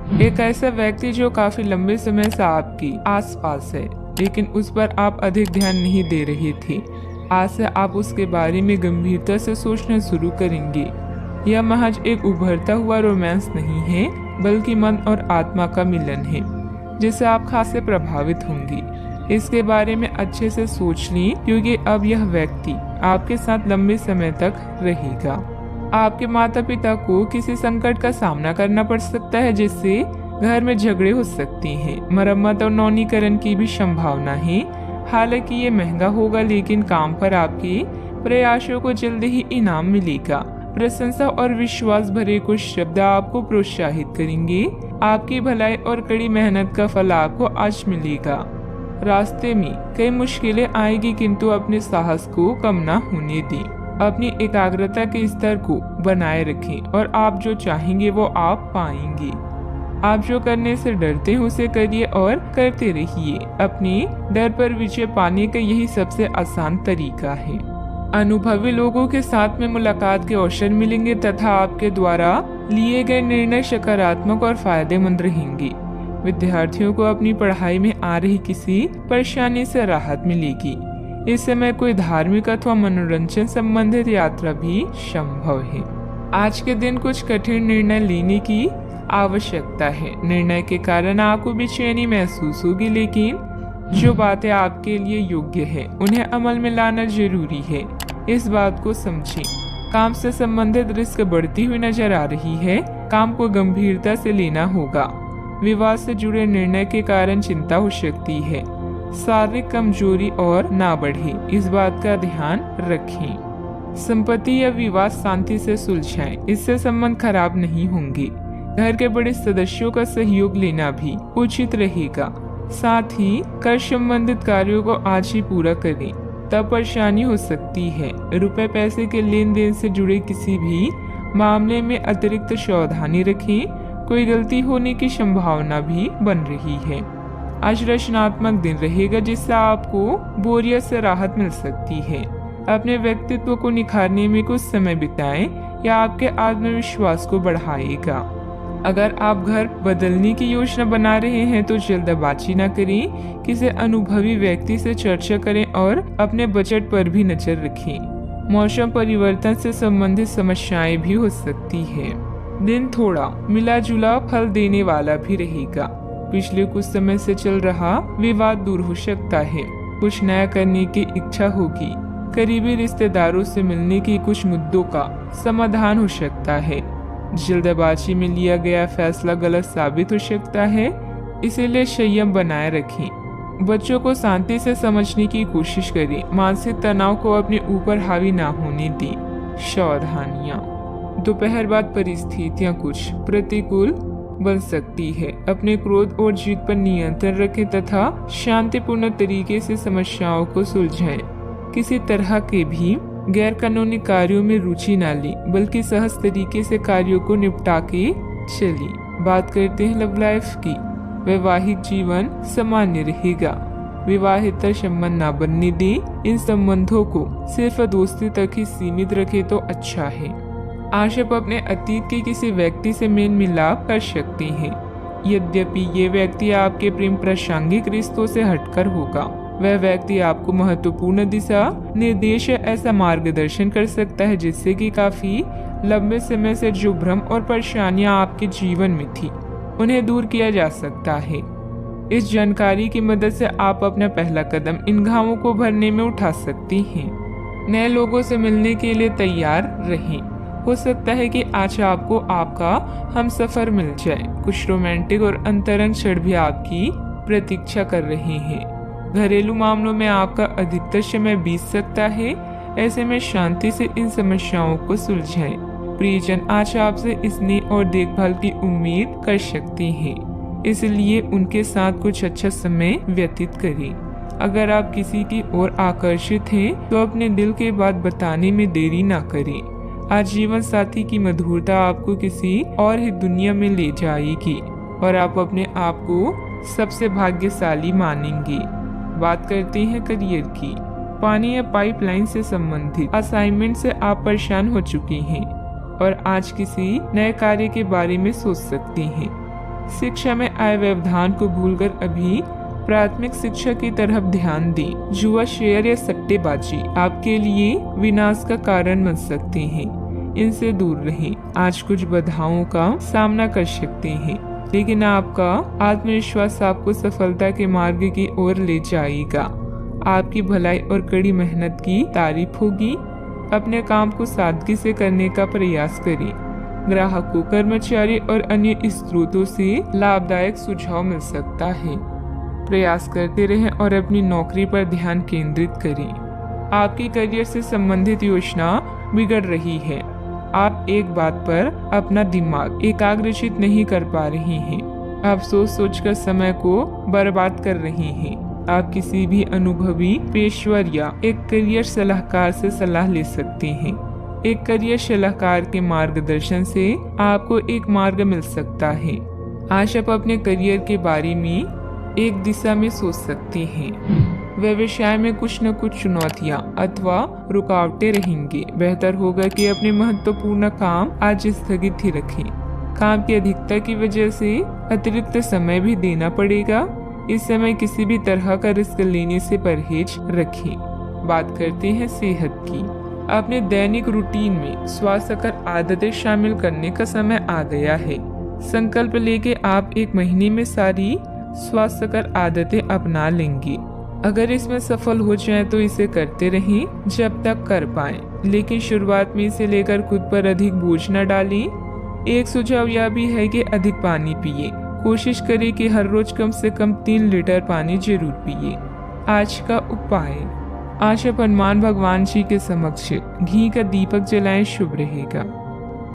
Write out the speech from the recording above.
एक ऐसा व्यक्ति जो काफी लंबे समय से आपकी आसपास है, लेकिन उस पर आप अधिक ध्यान नहीं दे रहे थे। आज से आप उसके बारे में गंभीरता से सोचना शुरू करेंगे। यह महज एक उभरता हुआ रोमांस नहीं है, बल्कि मन और आत्मा का मिलन है, जिससे आप खासे प्रभावित होंगे। इसके बारे में अच्छे से सोच लें, क्योंकि अब यह व्यक्ति आपके साथ लंबे समय तक रहेगा। आपके माता पिता को किसी संकट का सामना करना पड़ सकता है, जिससे घर में झगड़े हो सकते हैं। मरम्मत और नवीनीकरण की भी संभावना है। हालांकि ये महंगा होगा, लेकिन काम पर आपके प्रयासों को जल्दी ही इनाम मिलेगा। प्रशंसा और विश्वास भरे कुछ शब्द आपको प्रोत्साहित करेंगे। आपकी भलाई और कड़ी मेहनत का फल आपको आज मिलेगा। रास्ते में कई मुश्किलें आएगी, किंतु अपने साहस को कम न होने दें। अपनी एकाग्रता के स्तर को बनाए रखें और आप जो चाहेंगे वो आप पाएंगे। आप जो करने से डरते हैं उसे करिए और करते रहिए। अपने डर पर विजय पाने का यही सबसे आसान तरीका है। अनुभवी लोगों के साथ में मुलाकात के अवसर मिलेंगे तथा आपके द्वारा लिए गए निर्णय सकारात्मक और फायदेमंद रहेंगे। विद्यार्थियों को अपनी पढ़ाई में आ रही किसी परेशानी से राहत मिलेगी। इस समय कोई धार्मिक अथवा मनोरंजन संबंधित यात्रा भी संभव है। आज के दिन कुछ कठिन निर्णय लेने की आवश्यकता है। निर्णय के कारण आपको बेचैनी महसूस होगी, लेकिन जो बातें आपके लिए योग्य है उन्हें अमल में लाना जरूरी है। इस बात को समझें। काम से संबंधित रिस्क बढ़ती हुई नजर आ रही है। काम को गंभीरता से लेना होगा। विवाह से जुड़े निर्णय के कारण चिंता हो सकती है। शारीरिक कमजोरी और ना बढ़े, इस बात का ध्यान रखें। संपत्ति या विवाद शांति से सुलझाएं, इससे संबंध खराब नहीं होंगे। घर के बड़े सदस्यों का सहयोग लेना भी उचित रहेगा। साथ ही कर संबंधित कार्यों को आज ही पूरा करें, तब परेशानी हो सकती है। रुपए पैसे के लेन देन से जुड़े किसी भी मामले में अतिरिक्त सावधानी रखें। कोई गलती होने की संभावना भी बन रही है। आज रचनात्मक दिन रहेगा, जिससे आपको बोरियत से राहत मिल सकती है। अपने व्यक्तित्व को निखारने में कुछ समय बिताएं, यह आपके आत्मविश्वास को बढ़ाएगा। अगर आप घर बदलने की योजना बना रहे हैं तो जल्दबाजी न करें। किसी अनुभवी व्यक्ति से चर्चा करें और अपने बजट पर भी नजर रखें। मौसम परिवर्तन से संबंधित समस्याएं भी हो सकती है। दिन थोड़ा मिला जुला फल देने वाला भी रहेगा। पिछले कुछ समय से चल रहा विवाद दूर हो सकता है। कुछ नया करने की इच्छा होगी। करीबी रिश्तेदारों से मिलने की कुछ मुद्दों का समाधान हो सकता है। जल्दबाजी में लिया गया फैसला गलत साबित हो सकता है, इसीलिए संयम बनाए रखें। बच्चों को शांति से समझने की कोशिश करें। मानसिक तनाव को अपने ऊपर हावी ना होने दें। सावधानियां। दोपहर बाद परिस्थितियां कुछ प्रतिकूल बन सकती है। अपने क्रोध और जिद पर नियंत्रण रखें तथा शांतिपूर्ण तरीके से समस्याओं को सुलझाएं। किसी तरह के भी गैर कानूनी कार्यों में रुचि न लें, बल्कि सहज तरीके से कार्यों को निपटा के चलिए। बात करते हैं लव लाइफ की। वैवाहिक जीवन सामान्य रहेगा। विवाहेतर संबंध न बनने दें। इन संबंधों को सिर्फ दोस्ती तक ही सीमित रखें तो अच्छा है। आज आप अपने अतीत के किसी व्यक्ति से मेल मिलाप कर सकते हैं। यद्यपि ये व्यक्ति आपके प्रेम प्रासंगिक रिश्तों से हटकर होगा। वह व्यक्ति आपको महत्वपूर्ण दिशा निर्देश ऐसा मार्गदर्शन कर सकता है, जिससे कि काफी लंबे समय से जो भ्रम और परेशानियां आपके जीवन में थी उन्हें दूर किया जा सकता है। इस जानकारी की मदद से आप अपना पहला कदम इन घावों को भरने में उठा सकती हैं। नए लोगों से मिलने के लिए तैयार रहें। हो सकता है कि आज आपको आपका हमसफर मिल जाए। कुछ रोमांटिक और अंतरंग क्षण भी आपकी प्रतीक्षा कर रहे हैं। घरेलू मामलों में आपका अधिकतर समय बीत सकता है। ऐसे में शांति से इन समस्याओं को सुलझाएं। प्रियजन आज आपसे स्नेह और देखभाल की उम्मीद कर सकते हैं, इसलिए उनके साथ कुछ अच्छा समय व्यतीत करें। अगर आप किसी की ओर आकर्षित हैं, तो अपने दिल की बात बताने में देरी ना करें। आज जीवन साथी की मधुरता आपको किसी और ही दुनिया में ले जाएगी और आप अपने आप को सबसे भाग्यशाली मानेंगे। बात करते हैं करियर की। पानी या पाइपलाइन से संबंधित असाइनमेंट से आप परेशान हो चुके हैं और आज किसी नए कार्य के बारे में सोच सकते हैं। शिक्षा में आए व्यवधान को भूलकर अभी प्राथमिक शिक्षा की तरफ ध्यान दें। जुआ, शेयर या सट्टेबाजी आपके लिए विनाश का कारण बन सकते हैं, इनसे दूर रहें। आज कुछ बाधाओं का सामना कर सकते हैं, लेकिन आपका आत्मविश्वास आपको सफलता के मार्ग की ओर ले जाएगा। आपकी भलाई और कड़ी मेहनत की तारीफ होगी। अपने काम को सादगी से करने का प्रयास करें। ग्राहकों, कर्मचारी और अन्य स्रोतों से लाभदायक सुझाव मिल सकता है। प्रयास करते रहें और अपनी नौकरी पर ध्यान केंद्रित करें। आपकी करियर से संबंधित योजना बिगड़ रही है। आप एक बात पर अपना दिमाग एकाग्रचित नहीं कर पा रहे हैं। आप सोच कर समय को बर्बाद कर रहे हैं। आप किसी भी अनुभवी पेशवर या एक करियर सलाहकार से सलाह ले सकते हैं। एक करियर सलाहकार के मार्गदर्शन से आपको एक मार्ग मिल सकता है। आज आप अपने करियर के बारे में एक दिशा में सोच सकते हैं। व्यवसाय में कुछ न कुछ चुनौतियां अथवा रुकावटें रहेंगी। बेहतर होगा कि अपने महत्वपूर्ण काम आज स्थगित ही रखें। काम की अधिकता की वजह से अतिरिक्त समय भी देना पड़ेगा। इस समय किसी भी तरह का रिस्क लेने से परहेज रखें। बात करते हैं सेहत की। अपने दैनिक रूटीन में स्वास्थ्यकर आदतें शामिल करने का समय आ गया है। संकल्प लेके आप एक महीने में सारी स्वास्थ्यकर आदतें अपना लेंगे। अगर इसमें सफल हो जाए तो इसे करते रहें जब तक कर पाएं, लेकिन शुरुआत में इसे लेकर खुद पर अधिक बोझ न डालें। एक सुझाव यह भी है कि अधिक पानी पिए। कोशिश करें कि हर रोज कम से कम 3 लीटर पानी जरूर पिए। आज का उपाय, आज आप हनुमान भगवान जी के समक्ष घी का दीपक जलाएं, शुभ रहेगा।